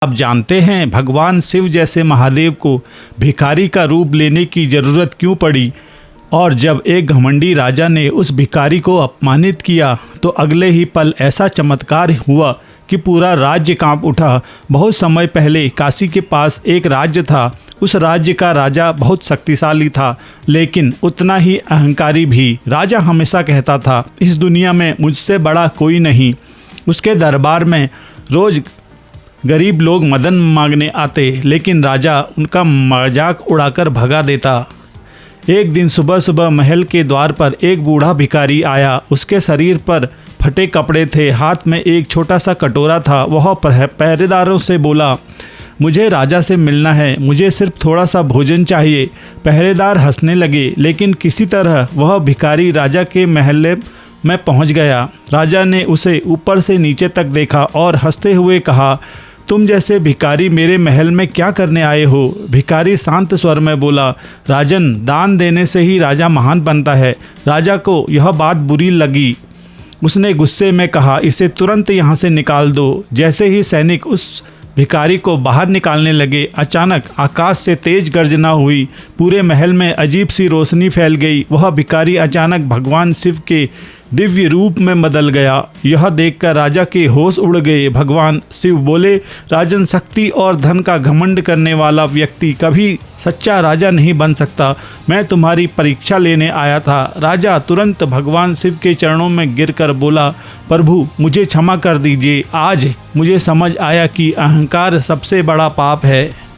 आप जानते हैं भगवान शिव जैसे महादेव को भिखारी का रूप लेने की ज़रूरत क्यों पड़ी? और जब एक घमंडी राजा ने उस भिखारी को अपमानित किया तो अगले ही पल ऐसा चमत्कार हुआ कि पूरा राज्य कांप उठा। बहुत समय पहले काशी के पास एक राज्य था। उस राज्य का राजा बहुत शक्तिशाली था, लेकिन उतना ही अहंकारी भी। राजा हमेशा कहता था, इस दुनिया में मुझसे बड़ा कोई नहीं। उसके दरबार में रोज़ गरीब लोग मदद मांगने आते, लेकिन राजा उनका मजाक उड़ाकर भगा देता। एक दिन सुबह सुबह महल के द्वार पर एक बूढ़ा भिखारी आया। उसके शरीर पर फटे कपड़े थे, हाथ में एक छोटा सा कटोरा था। वह पहरेदारों से बोला, मुझे राजा से मिलना है, मुझे सिर्फ थोड़ा सा भोजन चाहिए। पहरेदार हंसने लगे, लेकिन किसी तरह वह भिखारी राजा के महल में पहुंच गया। राजा ने उसे ऊपर से नीचे तक देखा और हंसते हुए कहा, तुम जैसे भिखारी मेरे महल में क्या करने आए हो? भिखारी शांत स्वर में बोला, राजन, दान देने से ही राजा महान बनता है। राजा को यह बात बुरी लगी। उसने गुस्से में कहा, इसे तुरंत यहाँ से निकाल दो। जैसे ही सैनिक उस भिखारी को बाहर निकालने लगे, अचानक आकाश से तेज गर्जना हुई। पूरे महल में अजीब सी रोशनी फैल गई। वह भिखारी अचानक भगवान शिव के दिव्य रूप में बदल गया। यह देखकर राजा के होश उड़ गए। भगवान शिव बोले, राजन, शक्ति और धन का घमंड करने वाला व्यक्ति कभी सच्चा राजा नहीं बन सकता। मैं तुम्हारी परीक्षा लेने आया था। राजा तुरंत भगवान शिव के चरणों में गिरकर बोला, प्रभु, मुझे क्षमा कर दीजिए। आज मुझे समझ आया कि अहंकार सबसे बड़ा पाप है।